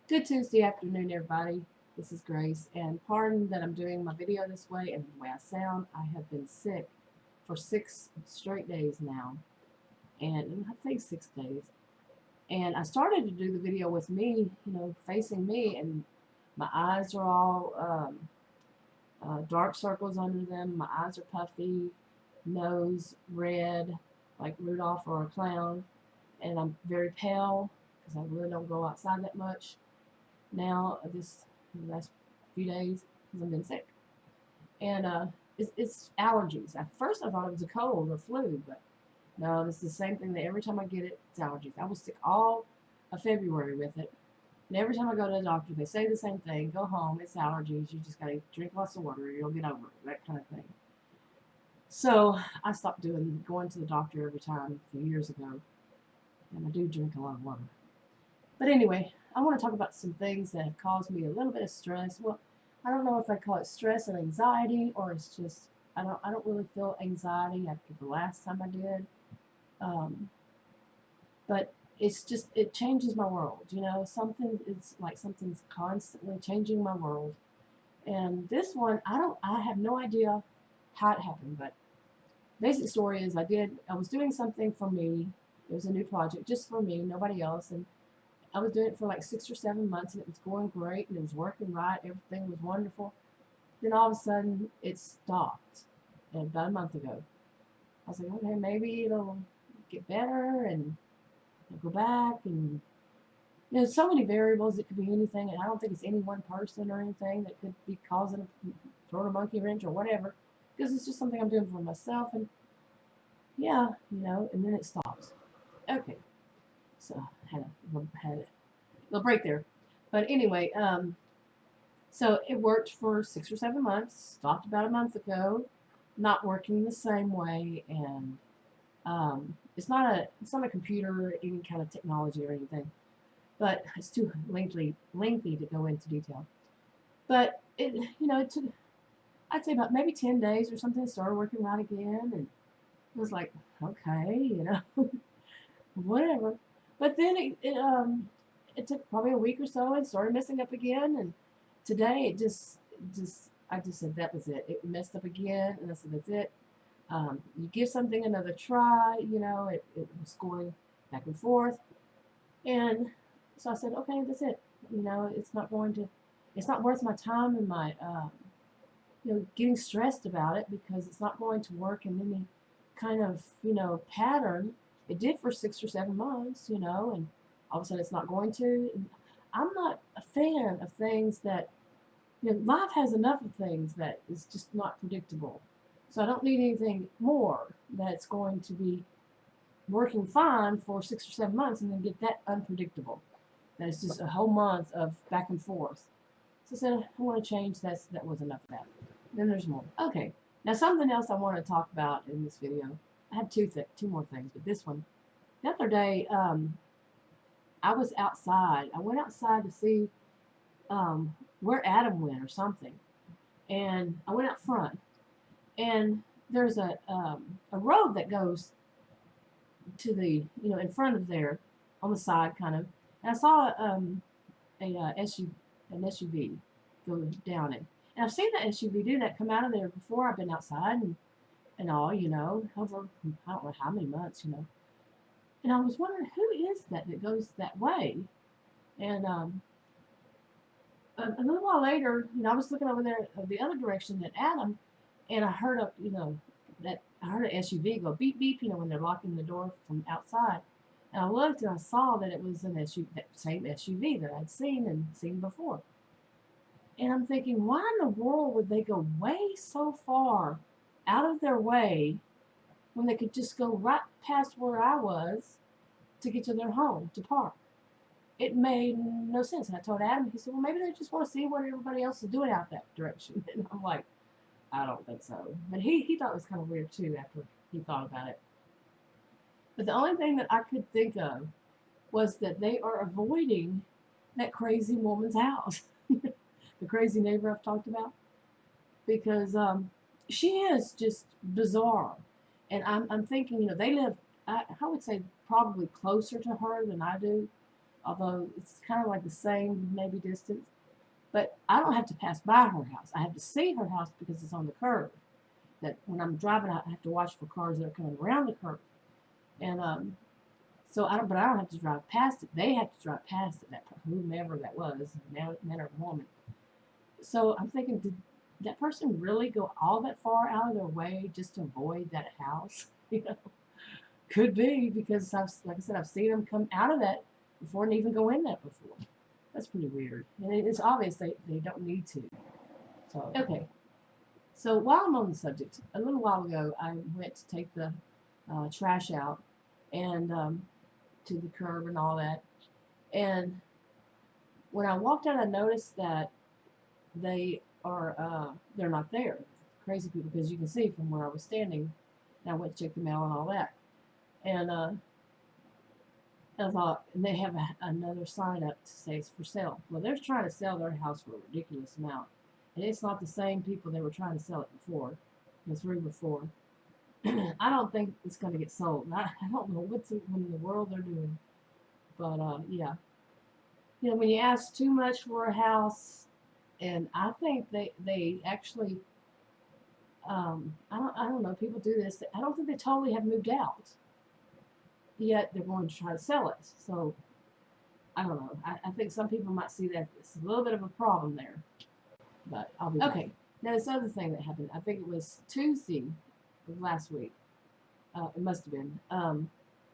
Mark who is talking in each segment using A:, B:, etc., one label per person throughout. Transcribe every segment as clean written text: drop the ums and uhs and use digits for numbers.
A: Good Tuesday afternoon, everybody. This is Grace, and pardon that I'm doing my video this way and the way I sound. I have been sick for 6 straight days now, and I think 6 days. And I started to do the video with me, facing me, and my eyes are all dark circles under them. My eyes are puffy, nose red, like Rudolph or a clown, and I'm very pale because I really don't go outside that much now this the last few days because I've been sick. And it's allergies. At first I thought it was a cold or flu, but no, this is the same thing that every time I get it, it's allergies. I was sick all of February with it. And every time I go to the doctor, they say the same thing. Go home, it's allergies. You just got to drink lots of water. You'll get over it, that kind of thing. So I stopped going to the doctor every time a few years ago. And I do drink a lot of water. But anyway, I want to talk about some things that have caused me a little bit of stress. Well, I don't know if I call it stress and anxiety, or it's just I don't really feel anxiety after the last time I did. Um, but it's just it changes my world. Something it's like something's constantly changing my world. And this one, I have no idea how it happened, but basic story is I was doing something for me. It was a new project just for me, nobody else, and I was doing it for like 6 or 7 months, and it was going great, and it was working right. Everything was wonderful. Then all of a sudden, it stopped. And about a month ago, I was like, okay, maybe it'll get better, and I'll go back. And so many variables. It could be anything, and I don't think it's any one person or anything that could be causing throwing a monkey wrench or whatever, because it's just something I'm doing for myself. And yeah, and then it stops. Okay, so had a little break there. But anyway, so it worked for 6 or 7 months. Stopped about a month ago. Not working the same way, and it's not a computer or any kind of technology or anything. But it's too lengthy to go into detail. But it took, I'd say, about maybe 10 days or something. It started working right again, and it was like, okay, whatever. But then it took probably a week or so and started messing up again. And today I just said that was it. It messed up again, and I said that's it. You give something another try. It was going back and forth, and so I said, okay, that's it. It's not worth my time and my getting stressed about it, because it's not going to work in any kind of pattern. It did for 6 or 7 months, and all of a sudden it's not going to. And I'm not a fan of things that life has enough of things that is just not predictable. So I don't need anything more that's going to be working fine for 6 or 7 months and then get that unpredictable. That is just a whole month of back and forth. So I said, I want to change. That was enough of that. Then there's more. Okay. Now something else I want to talk about in this video. I have two more things, but this one. The other day, I was outside. I went outside to see where Adam went or something, and I went out front, and there's a road that goes to the in front of there, on the side kind of, and I saw an SUV go down it, and I've seen the SUV do that, come out of there before. I've been outside and all, over I don't know how many months, and I was wondering who is that goes that way, and a little while later, I was looking over there the other direction than Adam, and I heard I heard an SUV go beep beep, when they're locking the door from outside. And I looked and I saw that it was that same SUV that I'd seen before. And I'm thinking, why in the world would they go way so far out of their way when they could just go right past where I was to get to their home to park? It made no sense. And I told Adam, he said, well, maybe they just want to see what everybody else is doing out that direction. And I'm like, I don't think so. But he thought it was kind of weird too after he thought about it. But the only thing that I could think of was that they are avoiding that crazy woman's house. The crazy neighbor I've talked about. Because she is just bizarre. And I'm thinking, they live, I would say, probably closer to her than I do. although it's kind of like the same maybe distance. But I don't have to pass by her house. I have to see her house because it's on the curve. That when I'm driving, I have to watch for cars that are coming around the curve. And so but I don't have to drive past it. They have to drive past it. That whomever that was, man or woman. So I'm thinking, did that person really go all that far out of their way just to avoid that house? You know, could be because like I said, I've seen them come out of that before and even go in that before. That's pretty weird. And it's obvious they don't need to. So, okay. So while I'm on the subject, a little while ago, I went to take the trash out and to the curb and all that. And when I walked out, I noticed that they're not there. Crazy people, because you can see from where I was standing. And I went to check the mail and all that. And I thought, and they have another sign up to say it's for sale. Well, they're trying to sell their house for a ridiculous amount. And it's not the same people that were trying to sell it before, the three before. I don't think it's going to get sold. I don't know what in the world they're doing. But, yeah. You know, when you ask too much for a house, and I think they actually, I don't know, people do this. I don't think they totally have moved out. Yet they're going to try to sell it. So, I don't know. I think some people might see that it's a little bit of a problem there. But I'll be okay. Now this other thing that happened, I think it was Tuesday of last week. It must have been.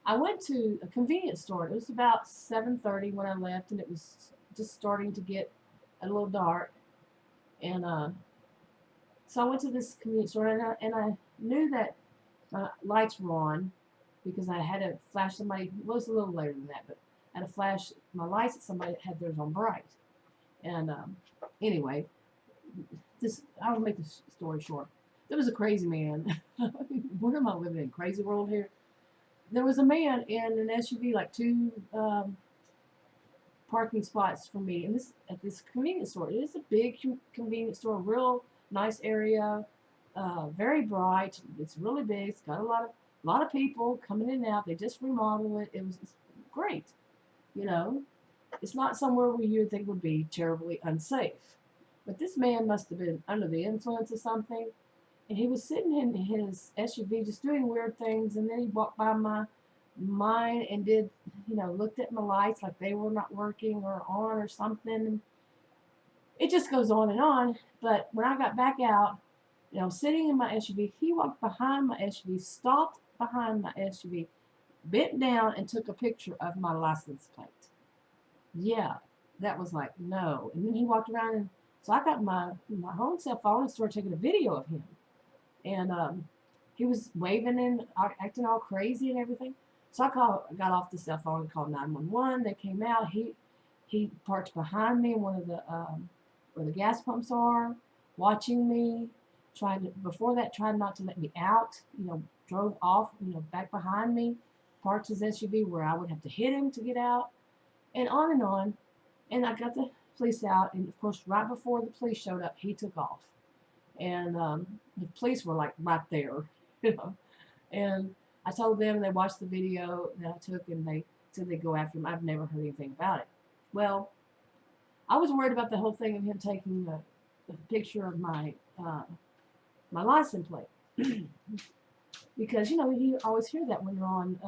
A: I went to a convenience store. It was about 7:30 when I left, and it was just starting to get a little dark. And so I went to this convenience store, and I knew that my lights were on because I had to flash somebody. It was a little later than that, but I had to flash my lights at somebody that had theirs on bright. And anyway, I'll make this story short. There was a crazy man. What am I living in? Crazy world here? There was a man in an SUV, like two parking spots for me, and at this convenience store. It is a big convenience store, real nice area, very bright. It's really big. It's got a lot of people coming in and out. They just remodeled it. It's great. You know, it's not somewhere where you would think would be terribly unsafe. But this man must have been under the influence of something, and he was sitting in his SUV just doing weird things, and then he walked by mine and looked at my lights like they were not working or on or something. It just goes on and on. But when I got back out, sitting in my SUV, he walked behind my SUV, stopped behind my SUV, bent down and took a picture of my license plate. Yeah, that was like, no. And then he walked around, and so I got my home cell phone and started taking a video of him. And he was waving and acting all crazy and everything. So I got off the cell phone and called 911. They came out. He parked behind me in one of the where the gas pumps are, watching me. Tried not to let me out. Drove off. Back behind me, parked his SUV where I would have to hit him to get out, and on and on. And I got the police out, and of course, right before the police showed up, he took off. And the police were like right there, And I told them, they watched the video that I took, and they said they'd go after him. I've never heard anything about it. Well, I was worried about the whole thing of him taking the picture of my license plate. Because, you always hear that when you're on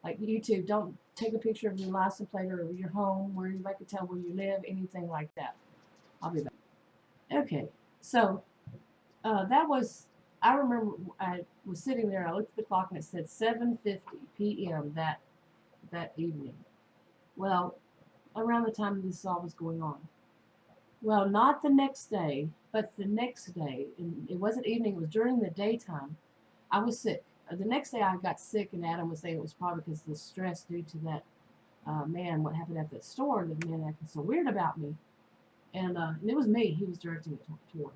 A: like YouTube. Don't take a picture of your license plate or your home where you like to tell where you live, anything like that. I'll be back. Okay, so I remember I was sitting there, and I looked at the clock, and it said 7:50 p.m. that evening. Well, around the time this all was going on. Well, not the next day, but the next day, and it wasn't evening, it was during the daytime, I was sick. The next day I got sick, and Adam was saying it was probably because of the stress due to that man, what happened at the store, the man acting so weird about me. And it was me he was directing it toward.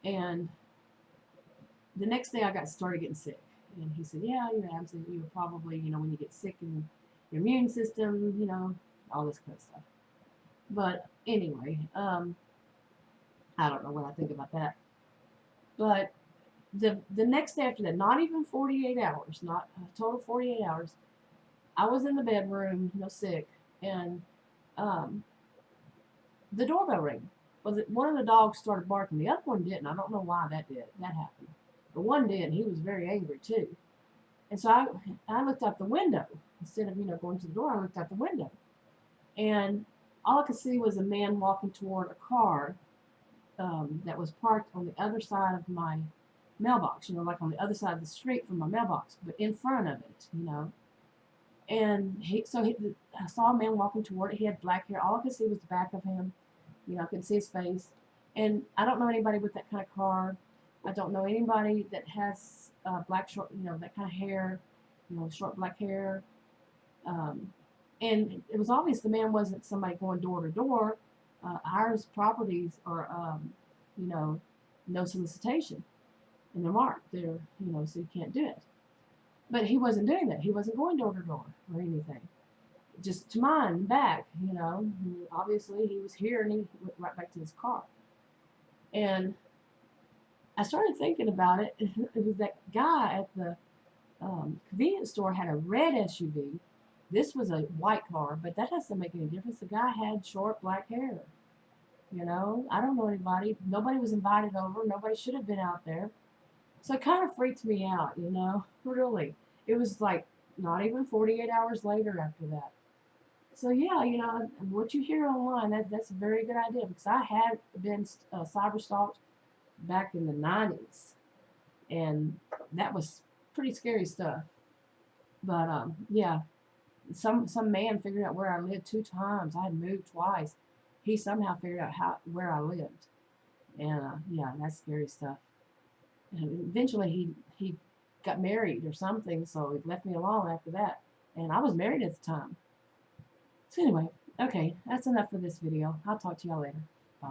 A: And the next day I started getting sick. And he said, yeah, Adam said, you're probably, when you get sick and your immune system, all this kind of stuff. But anyway, I don't know what I think about that. But the next day after that, not even 48 hours, not a total 48 hours, I was in the bedroom, sick, and the doorbell rang. Well, one of the dogs started barking. The other one didn't. I don't know why that happened. But one did, and he was very angry too. And so I looked out the window instead of going to the door. I looked out the window, and all I could see was a man walking toward a car that was parked on the other side of my mailbox. Like on the other side of the street from my mailbox, but in front of it. And I saw a man walking toward it. He had black hair. All I could see was the back of him. I couldn't see his face. And I don't know anybody with that kind of car. I don't know anybody that has black short, that kind of hair, short black hair. Um, and it was obvious the man wasn't somebody going door to door. Ours properties are, no solicitation, and they're marked. So you can't do it. But he wasn't doing that. He wasn't going door to door or anything. Just to mine back, Obviously, he was here and he went right back to his car. And I started thinking about it. It was that guy at the convenience store had a red SUV. This was a white car, but that doesn't make any difference. The guy had short black hair. I don't know anybody. Nobody was invited over. Nobody should have been out there. So it kind of freaked me out, really. It was like not even 48 hours later after that. So yeah, what you hear online, that's a very good idea, because I had been cyber stalked back in the 90s, and that was pretty scary stuff. But yeah, some man figured out where I lived 2 times. I had moved twice. He somehow figured out where I lived, and yeah, that's scary stuff. And eventually he got married or something, so he left me alone after that. And I was married at the time. So anyway, okay, that's enough for this video. I'll talk to y'all later. Bye.